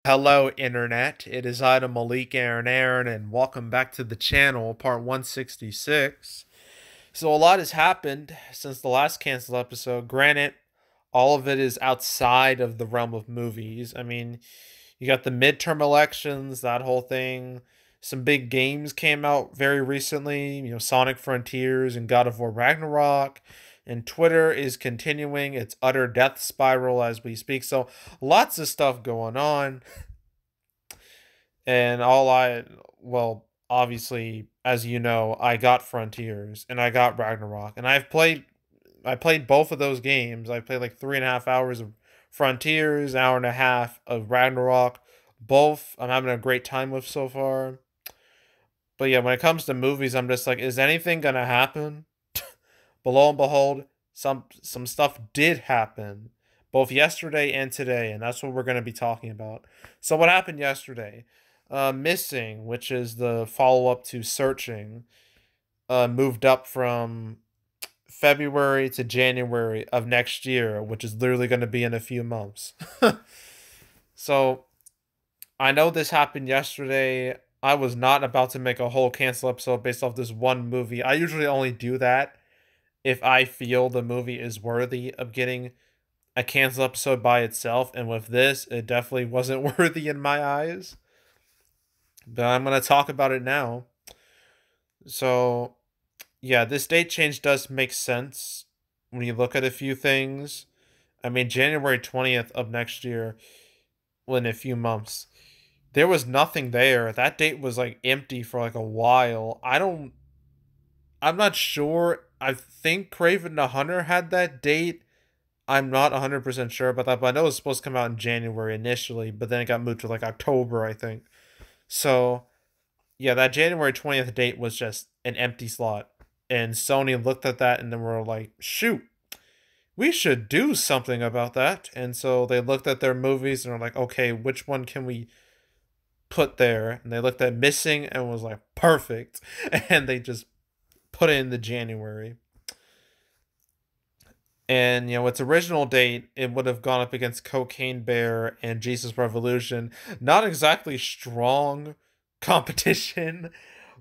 Hello, Internet. It is I, Malik Aaron, and welcome back to the channel, part 166. So, a lot has happened since the last canceled episode. Granted, all of it is outside of the realm of movies. I mean, you got the midterm elections, that whole thing. Some big games came out very recently, Sonic Frontiers and God of War Ragnarok. And Twitter is continuing its utter death spiral as we speak. So, lots of stuff going on. And obviously, as you know, I got Frontiers and I got Ragnarok, and I played both of those games. I played like 3.5 hours of Frontiers, hour and a half of Ragnarok. Both I'm having a great time with so far. But yeah, when it comes to movies, I'm just like, is anything gonna happen? But lo and behold, some stuff did happen, both yesterday and today, and that's what we're gonna be talking about. So what happened yesterday? Missing, which is the follow up to Searching, moved up from February to January of next year, which is literally going to be in a few months. So I know this happened yesterday. I was not about to make a whole cancel episode based off this one movie. I usually only do that if I feel the movie is worthy of getting a cancel episode by itself. And with this, it definitely wasn't worthy in my eyes. But I'm going to talk about it now. So, yeah, this date change does make sense when you look at a few things. I mean, January 20th of next year, well, in a few months, there was nothing there. That date was like empty for like a while. I'm not sure. I think Craven the Hunter had that date. I'm not 100% sure about that, but I know it was supposed to come out in January initially, but then it got moved to like October, I think. So, yeah, that January 20th date was just an empty slot. And Sony looked at that and then were like, shoot, we should do something about that. And so they looked at their movies and were like, okay, which one can we put there? And they looked at Missing and was like, perfect. And they just put it in the January. And, its original date, it would have gone up against Cocaine Bear and Jesus Revolution. Not exactly strong competition,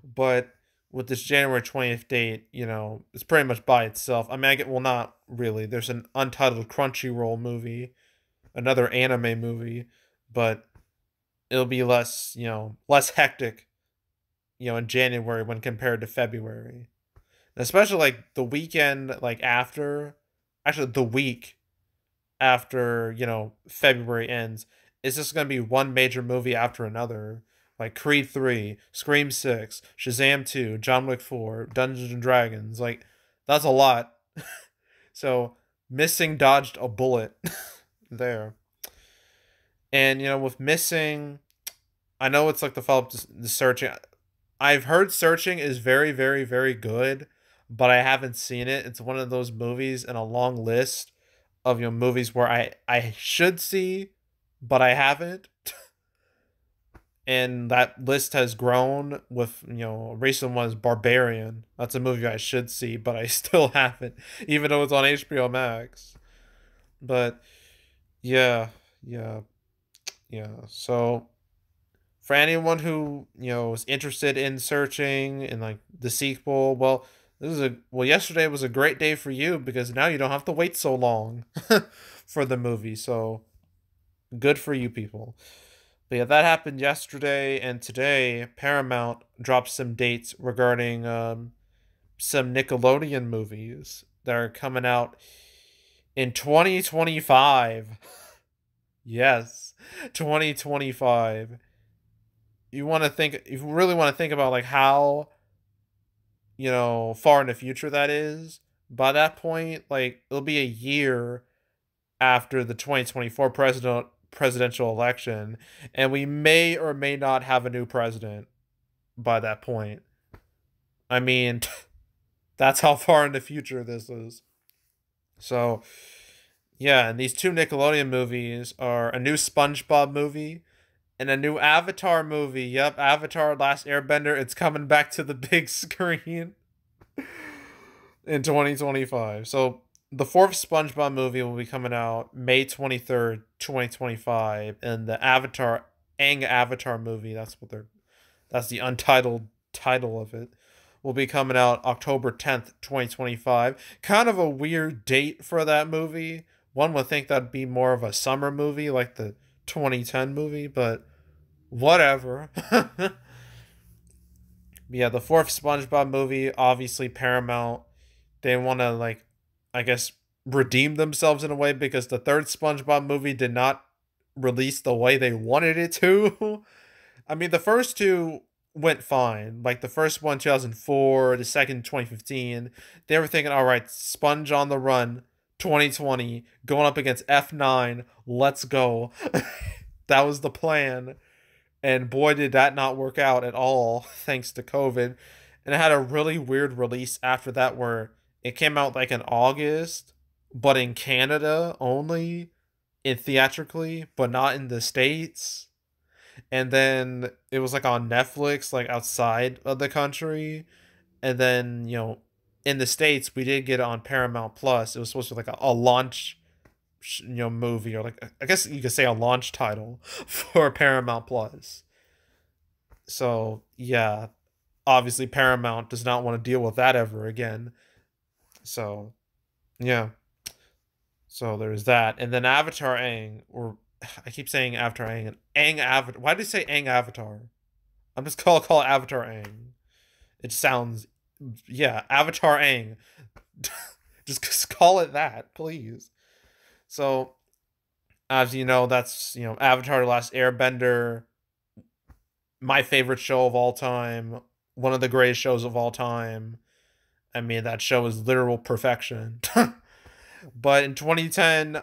but with this January 20th date, it's pretty much by itself. I mean, well, not really. There's an untitled Crunchyroll movie, another anime movie, but it'll be less hectic, in January when compared to February. And especially like the weekend, like actually the week after, February ends, it's just going to be one major movie after another. Like Creed 3, Scream 6, Shazam 2, John Wick 4, Dungeons and Dragons. Like, that's a lot. So, Missing dodged a bullet there. And, with Missing, I know it's like the follow up to the Searching. I've heard Searching is very, very, very good, but I haven't seen it. It's one of those movies in a long list of movies where I should see, but I haven't. And that list has grown with, a recent one is Barbarian. That's a movie I should see, but I still haven't, even though it's on HBO Max. But yeah, yeah, yeah. So for anyone who, is interested in Searching and like the sequel, well, yesterday was a great day for you because now you don't have to wait so long for the movie. So good for you people. But yeah, that happened yesterday, and today Paramount dropped some dates regarding some Nickelodeon movies that are coming out in 2025. Yes, 2025. If you really want to think about like how, far in the future that is, by that point, like it'll be a year after the 2024 presidential election, and we may or may not have a new president by that point. I mean, that's how far in the future this is. So, yeah, and these two Nickelodeon movies are a new SpongeBob movie and a new Avatar movie. Yep, Avatar Last Airbender. It's coming back to the big screen in 2025. So, the fourth SpongeBob movie will be coming out May 23rd, 2025, and the Avatar Aang Avatar movie. That's the untitled title of it. Will be coming out October 10th, 2025. Kind of a weird date for that movie. One would think that'd be more of a summer movie like the 2010 movie, but whatever. Yeah, the fourth SpongeBob movie, obviously Paramount. They want to, like, I guess, redeem themselves in a way because the third SpongeBob movie did not release the way they wanted it to. I mean, the first two went fine. Like the first one, 2004, the second, 2015. They were thinking, all right, Sponge on the Run, 2020, going up against F9. Let's go. That was the plan. And boy, did that not work out at all, thanks to COVID. And it had a really weird release after that where it came out like in August, but in Canada only, in theatrically, but not in the States. And then it was like on Netflix, like outside of the country. And then, in the States, we did get it on Paramount Plus. It was supposed to be like a launch movie, or like, I guess you could say a launch title for Paramount Plus. So yeah, obviously Paramount does not want to deal with that ever again. So yeah, so there's that. And then Avatar Aang, or I keep saying Avatar Aang and Aang Avatar. Why did you say Aang Avatar? I'm just call it Avatar Aang. It sounds, yeah, Avatar Aang. Just call it that, please. So as you know, that's, Avatar: The Last Airbender, my favorite show of all time, one of the greatest shows of all time. I mean, that show is literal perfection. But in 2010,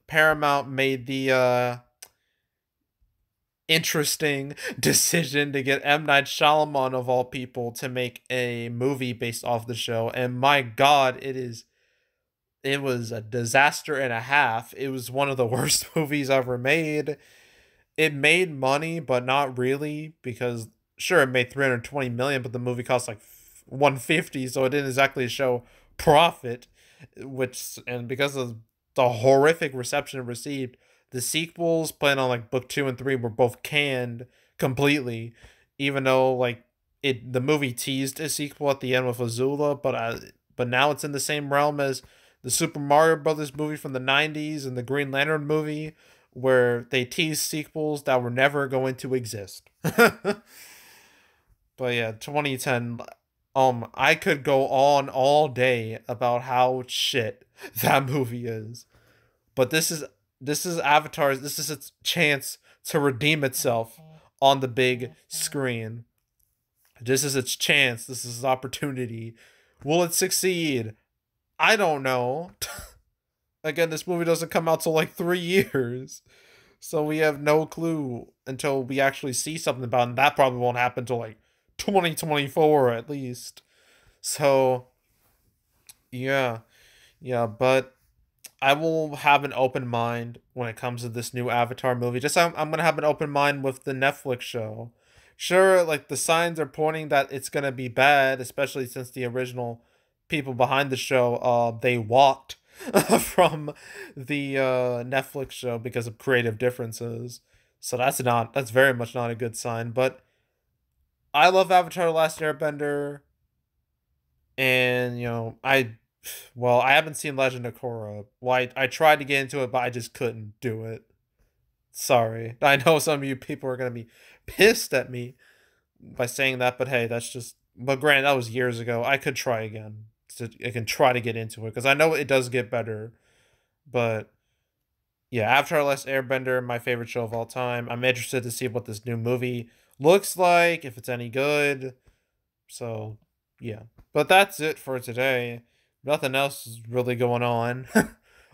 Paramount made the interesting decision to get M. Night Shyamalan, of all people, to make a movie based off the show. And my God, it was a disaster and a half. It was one of the worst movies ever made. It made money, but not really, because sure, it made 320 million, but the movie cost like 150, so it didn't exactly show profit. And because of the horrific reception it received, the sequels planned on like book 2 and 3 were both canned completely, even though like the movie teased a sequel at the end with Azula, but now it's in the same realm as the Super Mario Brothers movie from the 90s and the Green Lantern movie, where they teased sequels that were never going to exist. But yeah, 2010. I could go on all day about how shit that movie is. But this is Avatar's. This is its chance to redeem itself on the big screen. This is its chance. This is its opportunity. Will it succeed? I don't know. Again, this movie doesn't come out till like 3 years. So we have no clue until we actually see something about it. And that probably won't happen till like 2024 at least. So yeah. Yeah, but I will have an open mind when it comes to this new Avatar movie. Just I'm gonna have an open mind with the Netflix show. Sure, like the signs are pointing that it's gonna be bad, especially since the original people behind the show they walked from the Netflix show because of creative differences. So that's very much not a good sign. But I love Avatar: The Last Airbender, and I haven't seen Legend of Korra. Well, I tried to get into it, but I just couldn't do it. Sorry. I know some of you people are gonna be pissed at me by saying that, but hey, that's just. But granted, that was years ago. I could try again. I can try to get into it because I know it does get better. But yeah, Avatar: Last Airbender, my favorite show of all time. I'm interested to see what this new movie looks like, if it's any good. So yeah, but that's it for today. Nothing else is really going on.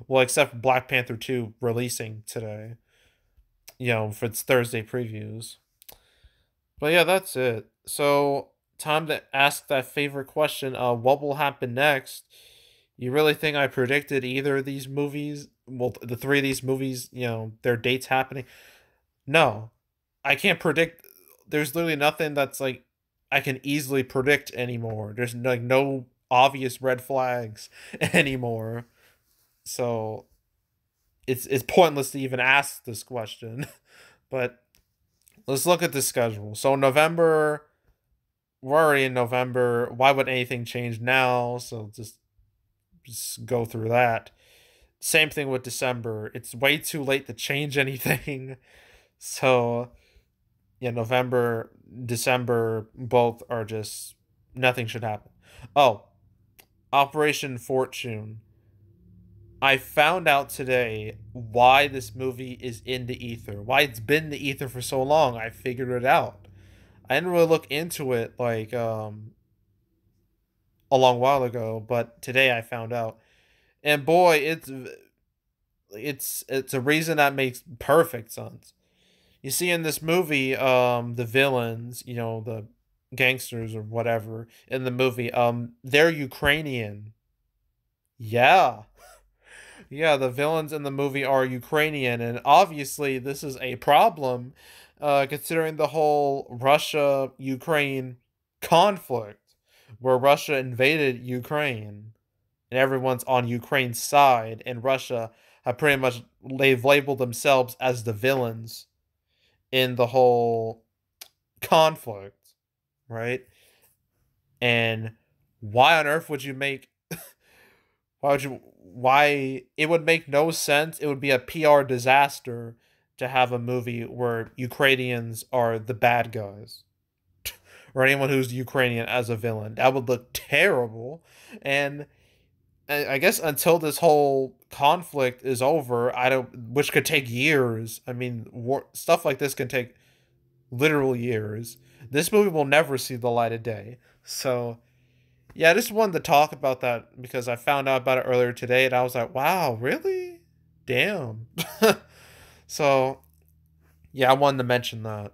Well, except Black Panther 2 releasing today. For its Thursday previews. But yeah, that's it. So time to ask that favorite question, what will happen next? You really think I predicted either of these movies? Well, the three of these movies, their dates happening? No. I can't predict. There's literally nothing that's like I can easily predict anymore. There's like no obvious red flags anymore. So it's pointless to even ask this question. But Let's look at the schedule. So November, we're already in November. Why would anything change now? So just go through that. Same thing with December. It's way too late to change anything. So yeah, November, December, both are just nothing should happen. Oh, Operation Fortune. I found out today why this movie is in the ether. Why it's been in the ether for so long. I figured it out. I didn't really look into it like a long while ago, but today I found out. And boy, it's a reason that makes perfect sense. You see in this movie, the villains, the gangsters or whatever in the movie, they're Ukrainian. Yeah. Yeah, the villains in the movie are Ukrainian, and obviously this is a problem, considering the whole Russia-Ukraine conflict, where Russia invaded Ukraine, and everyone's on Ukraine's side, and Russia have pretty much they've labeled themselves as the villains in the whole conflict, right? And why on earth would you make why it would make no sense. It would be a PR disaster to have a movie where Ukrainians are the bad guys or anyone who's Ukrainian as a villain. That would look terrible. And I guess until this whole conflict is over, which could take years. I mean, stuff like this can take literal years. This movie will never see the light of day. So yeah, I just wanted to talk about that because I found out about it earlier today and I was like, wow, really? Damn. So, yeah, I wanted to mention that.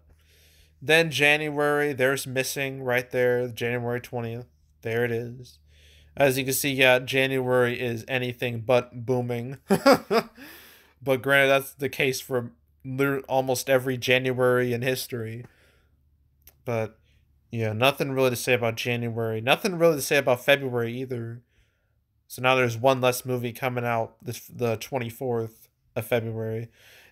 Then January, there's missing right there, January 20th. There it is. As you can see, yeah, January is anything but booming. But granted, that's the case for almost every January in history. But yeah, nothing really to say about January. Nothing really to say about February either. So now there's one less movie coming out the 24th of February.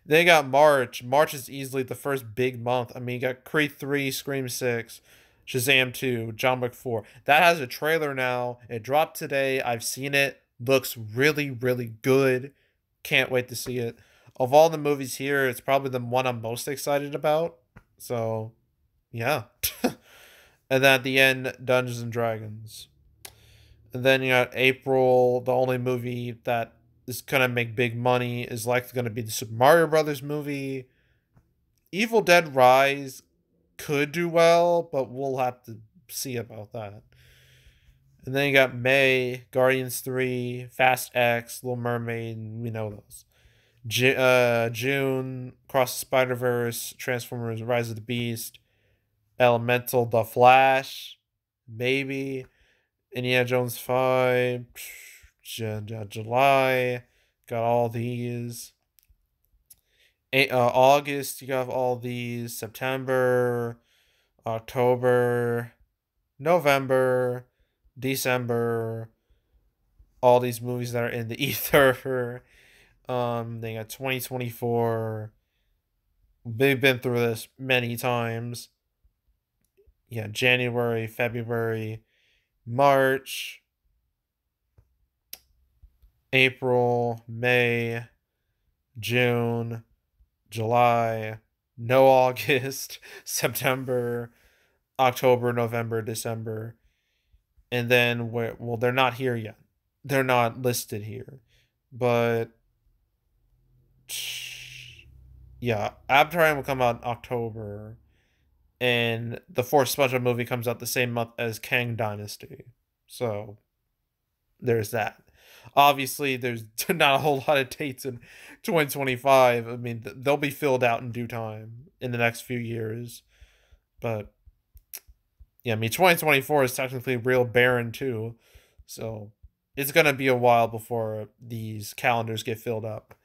Then you got March. March is easily the first big month. I mean, you got Creed 3, Scream 6, Shazam 2, John Wick 4. That has a trailer now. It dropped today. I've seen it. Looks really, really good. Can't wait to see it. Of all the movies here, it's probably the one I'm most excited about. So, yeah. And then at the end, Dungeons and Dragons. And then you got April. The only movie that is gonna make big money is likely gonna be the Super Mario Brothers movie. Evil Dead Rise could do well, but we'll have to see about that. And then you got May, Guardians 3, Fast X, Little Mermaid, we know those. June, Cross the Spider-Verse, Transformers, Rise of the Beast, Elemental, The Flash, maybe. Indiana Jones 5, July, got all these. August, you got all these. September, October, November, December, all these movies that are in the ether. They got 2024. They've been through this many times. Yeah, January, February, March, April, May, June, July, no August, September, October, November, December. And then, well, they're not here yet. They're not listed here. But, yeah, Avatar Aang will come out in October. And the fourth SpongeBob movie comes out the same month as Kang Dynasty. So, there's that. Obviously, there's not a whole lot of dates in 2025. I mean, they'll be filled out in due time in the next few years. But, yeah, I mean, 2024 is technically real barren, too. So, it's going to be a while before these calendars get filled up.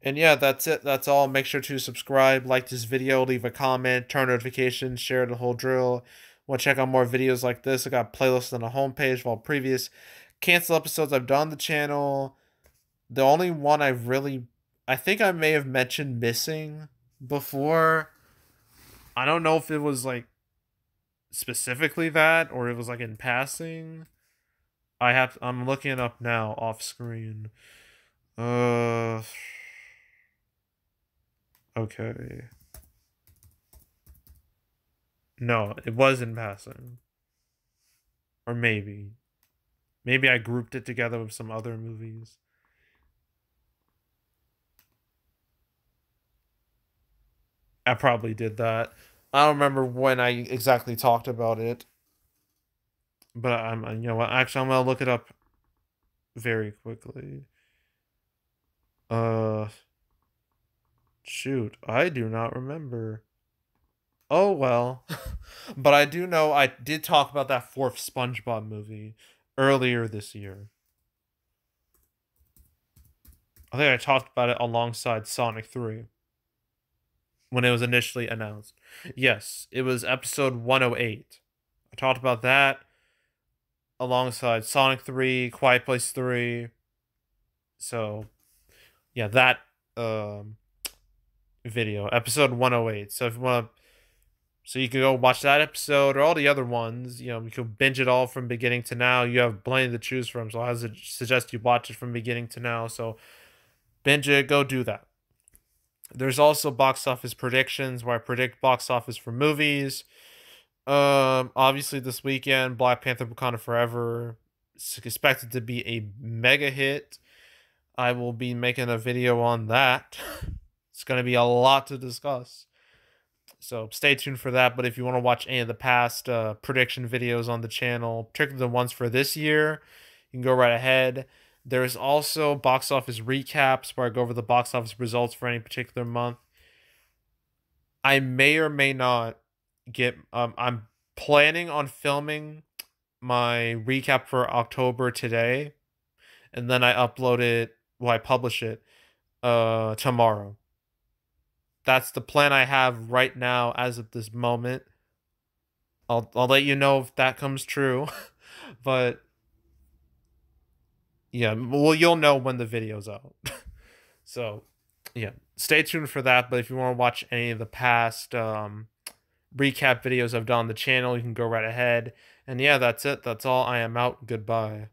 And yeah, that's it. That's all. Make sure to subscribe, like this video, leave a comment, turn notifications, share the whole drill. Want to check out more videos like this? I got playlists on the homepage of all previous cancel episodes I've done on the channel. The only one I think I may have mentioned missing before I don't know if it was like specifically that or it was like in passing. I'm looking it up now off screen. Uh okay. No, it was in passing. Or maybe. Maybe I grouped it together with some other movies. I probably did that. I don't remember when I exactly talked about it, but I'm you know what? Actually, I'm gonna look it up very quickly. Uh, shoot, I do not remember. Oh well, but I do know I did talk about that fourth SpongeBob movie earlier this year. I think I talked about it alongside Sonic 3 when it was initially announced. Yes, it was episode 108. I talked about that alongside Sonic 3, Quiet Place 3. So, yeah, that video, episode 108. So if you want to so you can go watch that episode or all the other ones, you know, you can binge it all from beginning to now. You have plenty to choose from, so I suggest you watch it from beginning to now. So binge it, go do that. There's also box office predictions where I predict box office for movies. Obviously this weekend, Black Panther: Wakanda Forever is expected to be a mega hit. I will be making a video on that. It's going to be a lot to discuss. So stay tuned for that. But if you want to watch any of the past prediction videos on the channel, particularly the ones for this year, you can go right ahead. There's also box office recaps where I go over the box office results for any particular month. I may or may not get. I'm planning on filming my recap for October today, and then I upload it. Well, I publish it tomorrow. That's the plan I have right now as of this moment. I'll let you know if that comes true. But yeah, well you'll know when the video's out. So, yeah, stay tuned for that, but if you want to watch any of the past recap videos I've done on the channel, you can go right ahead. And yeah, that's it. That's all. I am out. Goodbye.